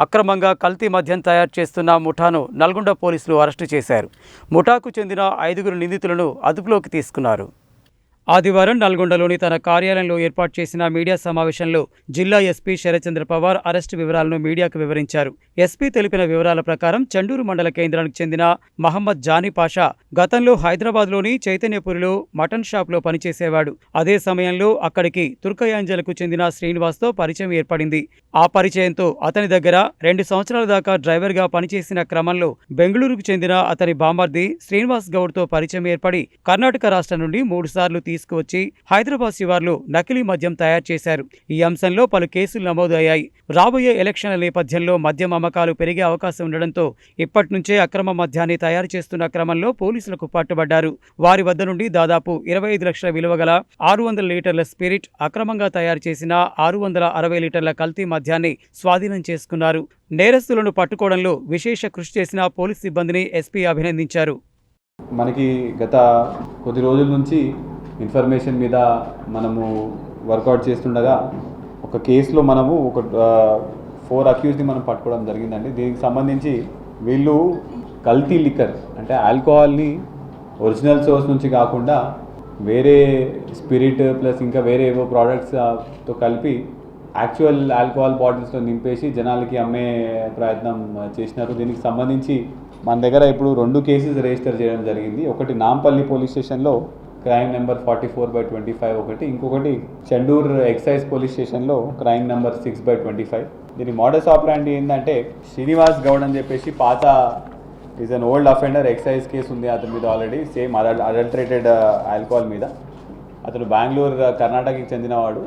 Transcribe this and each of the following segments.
అక్రమంగా కల్తీ మద్యం తయారు చేస్తున్న ముఠాను నల్గొండ పోలీసులు అరెస్టు చేశారు. ముఠాకు చెందిన 5 నిందితులను అదుపులోకి తీసుకున్నారు. ఆదివారం నల్గొండలోని తన కార్యాలయంలో ఏర్పాటు చేసిన మీడియా సమావేశంలో జిల్లా ఎస్పీ శరత్చంద్ర పవార్ అరెస్టు వివరాలను మీడియాకు వివరించారు. ఎస్పీ తెలిపిన వివరాల ప్రకారం చండూరు మండల కేంద్రానికి చెందిన మహమ్మద్ జానీ పాషా గతంలో హైదరాబాద్లోని చైతన్యపురిలో మటన్ షాప్లో పనిచేసేవాడు. అదే సమయంలో అక్కడికి తుర్కయాంజలకు చెందిన శ్రీనివాస్తో పరిచయం ఏర్పడింది. ఆ పరిచయంతో అతని దగ్గర 2 సంవత్సరాల దాకా డ్రైవర్గా పనిచేసిన క్రమంలో బెంగళూరుకు చెందిన అతని బామర్ది శ్రీనివాస్ గౌడ్తో పరిచయం ఏర్పడి కర్ణాటక రాష్ట్రం నుండి 3 సార్లు తీసుకువచ్చి హైదరాబాద్ శివార్లో నకిలీ మద్యం తయారు చేశారు. ఈ అంశంలో పలు కేసులు నమోదయ్యాయి. రాబోయే ఎలక్షన్ల నేపథ్యంలో మద్యం అమ్మకాలు పెరిగే అవకాశం ఉండడంతో ఇప్పటి నుంచే అక్రమ మద్యాన్ని తయారు చేస్తున్న క్రమంలో పోలీసులకు పట్టుబడ్డారు. వారి వద్ద నుండి దాదాపు 25 లక్షల విలువ గల 600 లీటర్ల స్పిరిట్, అక్రమంగా తయారు చేసిన 660 లీటర్ల కల్తీ మద్యాన్ని స్వాధీనం చేసుకున్నారు. నేరస్తులను పట్టుకోవడంలో విశేష కృషి చేసిన పోలీస్ సిబ్బందిని ఎస్పీ అభినందించారు. మనకి గత కొద్ది రోజుల నుంచి ఇన్ఫర్మేషన్ మీద మనము వర్కౌట్ చేస్తుండగా ఒక కేసులో మనము ఒక 4 అక్యూజ్ని మనం పట్టుకోవడం జరిగిందండి. దీనికి సంబంధించి వీళ్ళు కల్తీ లిక్కర్ అంటే ఆల్కహాల్ని ఒరిజినల్ సోర్స్ నుంచి కాకుండా వేరే స్పిరిట్ ప్లస్ ఇంకా వేరే ఏవో ప్రోడక్ట్స్తో కలిపి యాక్చువల్ ఆల్కహాల్ బాటిల్స్లో నింపేసి జనాలకి అమ్మే ప్రయత్నం చేసినారు. దీనికి సంబంధించి మన దగ్గర ఇప్పుడు 2 కేసెస్ రిజిస్టర్ చేయడం జరిగింది. ఒకటి నాంపల్లి పోలీస్ స్టేషన్లో క్రైమ్ నెంబర్ 44/25 ఒకటి, ఇంకొకటి చండూర్ ఎక్సైజ్ పోలీస్ స్టేషన్లో క్రైమ్ నెంబర్ 6/25. దీని మోడస్ ఆపరాండి ఏంటంటే శ్రీనివాస్ గౌడ్ అని చెప్పేసి పాత is an old offender, excise case ఉంది అతని మీద ఆల్రెడీ, సేమ్ అడల్టరేటెడ్ ఆల్కహాల్ మీద. అతను బెంగళూరు కర్ణాటకకి చెందినవాడు.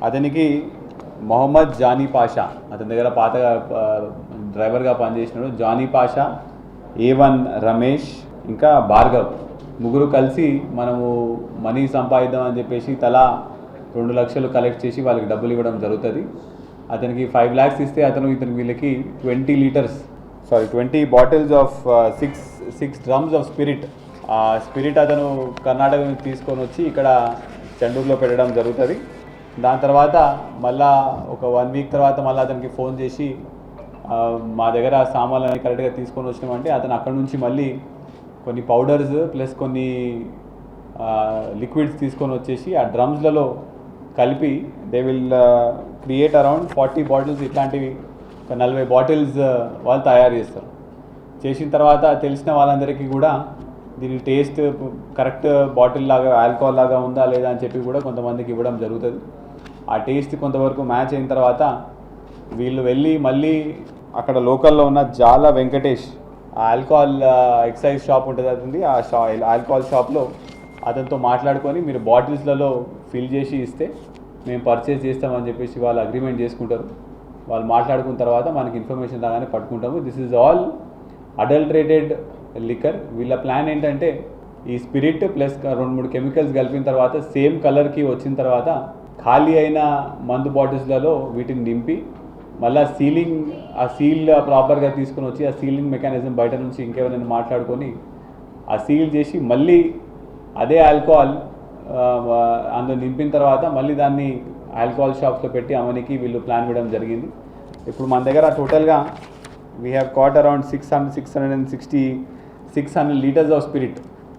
అతనికి మొహమ్మద్ జానీ పాషా, అతని దగ్గర పాతగా డ్రైవర్గా పనిచేసినాడు. జానీ పాషా, A1 రమేష్, ఇంకా భార్గవ్, ముగ్గురు కలిసి మనము మనీ సంపాదిద్దాం అని చెప్పేసి తలా 2 లక్షలు కలెక్ట్ చేసి వాళ్ళకి డబ్బులు ఇవ్వడం జరుగుతుంది. అతనికి 5 lakhs ఇస్తే వీళ్ళకి 20 bottles of 6 drums of spirit. ఆ స్పిరిట్ అతను కర్ణాటక నుంచి తీసుకొని వచ్చి ఇక్కడ చండూరులో పెట్టడం జరుగుతుంది. దాని తర్వాత మళ్ళా ఒక 1 week తర్వాత మళ్ళీ అతనికి ఫోన్ చేసి మా దగ్గర సామాన్లన్నీ కరెక్ట్గా తీసుకొని వచ్చినామంటే అతను అక్కడ నుంచి మళ్ళీ కొన్ని పౌడర్స్ ప్లస్ కొన్ని లిక్విడ్స్ తీసుకొని వచ్చేసి ఆ డ్రమ్స్లలో కలిపి they will create around 40 bottles, ఇట్లాంటివి ఒక 40 బాటిల్స్ వాళ్ళు తయారు చేస్తారు. చేసిన తర్వాత తెలిసిన వాళ్ళందరికీ కూడా దీని టేస్ట్ కరెక్ట్ బాటిల్ లాగా ఆల్కహాల్ లాగా ఉందా లేదా అని చెప్పి కూడా కొంతమందికి ఇవ్వడం జరుగుతుంది. ఆ టేస్ట్ కొంతవరకు మ్యాచ్ అయిన తర్వాత వీళ్ళు వెళ్ళి మళ్ళీ అక్కడ లోకల్లో ఉన్న జాల వెంకటేష్ ఆల్కహాల్ ఎక్సైజ్ షాప్ ఉంటుంది అతనిది, ఆ ఆల్కహాల్ షాప్లో అతనితో మాట్లాడుకొని మీరు బాటిల్స్లలో ఫిల్ చేసి ఇస్తే మేము పర్చేస్ చేస్తామని చెప్పేసి వాళ్ళు అగ్రిమెంట్ చేసుకుంటారు. వాళ్ళు మాట్లాడుకున్న తర్వాత మనకి ఇన్ఫర్మేషన్ రాగానే పట్టుకుంటాము. This is all adulterated liquor. వీళ్ళ ప్లాన్ ఏంటంటే ఈ స్పిరిట్ ప్లస్ 2-3 కెమికల్స్ కలిపిన తర్వాత సేమ్ కలర్కి వచ్చిన తర్వాత ఖాళీ అయిన మందు బాటిల్స్లలో వీటిని నింపి మళ్ళీ ఆ సీల్ ప్రాపర్గా తీసుకొని వచ్చి ఆ సీలింగ్ మెకానిజం బయట నుంచి ఇంకెవరైనా మాట్లాడుకొని ఆ సీల్ చేసి మళ్ళీ అదే ఆల్కహాల్ అందులో నింపిన తర్వాత మళ్ళీ దాన్ని ఆల్కహాల్ షాప్స్లో పెట్టి అమ్మనికి వీళ్ళు ప్లాన్ వేయడం జరిగింది. ఇప్పుడు మన దగ్గర టోటల్గా we have cot around 600 litres of spirit.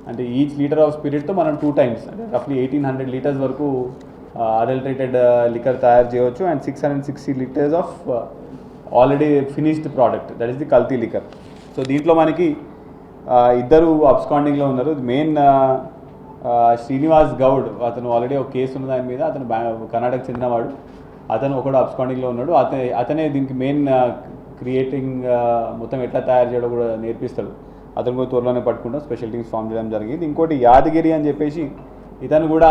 అంటే ఈచ్ లీటర్ ఆఫ్ స్పిరిట్తో మనం 2 times అంటే రఫ్లీ 1800 లీటర్స్ వరకు అడల్టరేటెడ్ లిక్కర్ తయారు చేయవచ్చు. And 660 litres of already finished product, that is the కల్తీ లిక్కర్. సో దీంట్లో మనకి 2 అబ్స్కాండింగ్లో ఉన్నారు. మెయిన్ శ్రీనివాస్ గౌడ్, అతను ఆల్రెడీ ఒక కేసు ఉన్న దాని మీద, అతను కర్ణాటక చెందినవాడు. అతను ఒకడు అబ్స్కాండింగ్లో ఉన్నాడు. అతనే దీనికి మెయిన్ క్రియేటింగ్ మొత్తం ఎట్లా తయారు చేయడం కూడా నేర్పిస్తాడు. అతను కూడా త్వరలోనే పట్టుకుంటాం, స్పెషల్ టీమ్స్ ఫామ్ చేయడం జరిగింది. ఇంకోటి యాదగిరి అని చెప్పేసి ఇతను కూడా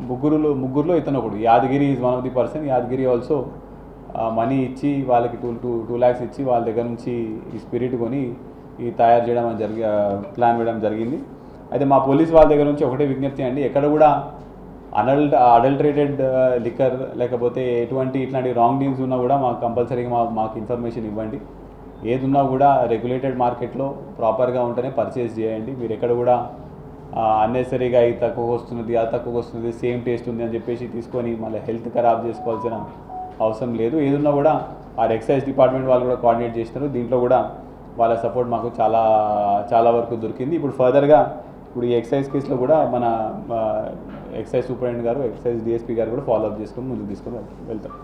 ముగ్గురులో ఇతను ఒకడు. Yadagiri is 1 of the person. Yadagiri also money ఇచ్చి వాళ్ళకి 2 lakhs ఇచ్చి వాళ్ళ దగ్గర నుంచి ఈ స్పిరిట్ కొని ఈ తయారు చేయడం ప్లాన్ వేయడం జరిగింది. అయితే మా పోలీస్ వాళ్ళ దగ్గర నుంచి ఒకటే విజ్ఞప్తి అండి, ఎక్కడ కూడా అడల్టరేటెడ్ లిక్కర్ లేకపోతే ఇట్లాంటి రాంగ్ డీల్స్ ఉన్నా కూడా మాకు కంపల్సరీగా మాకు ఇన్ఫర్మేషన్ ఇవ్వండి. ఏదున్నా కూడా రెగ్యులేటెడ్ మార్కెట్లో ప్రాపర్గా ఉంటేనే పర్చేస్ చేయండి. మీరు ఎక్కడ కూడా అన్నెసరీగా ఇది తక్కువ వస్తున్నది, అది తక్కువ వస్తుంది, సేమ్ టేస్ట్ ఉంది అని చెప్పేసి తీసుకొని మళ్ళీ హెల్త్ ఖరాబ్ చేసుకోవాల్సిన అవసరం లేదు. ఏదున్నా కూడా ఆ ఎక్సైజ్ డిపార్ట్మెంట్ వాళ్ళు కూడా కోఆర్డినేట్ చేసినారు. దీంట్లో కూడా వాళ్ళ సపోర్ట్ మాకు చాలా వరకు దొరికింది. ఇప్పుడు ఫర్దర్గా ఇప్పుడు ఈ ఎక్సైజ్ కేసులో కూడా మన ఎక్సైజ్ సూపరింటెండెంట్ గారు, ఎక్సైజ్ డిఎస్పీ గారు కూడా ఫాలో అప్ చేసుకొని ముందుకు తీసుకొని వెళ్తాం.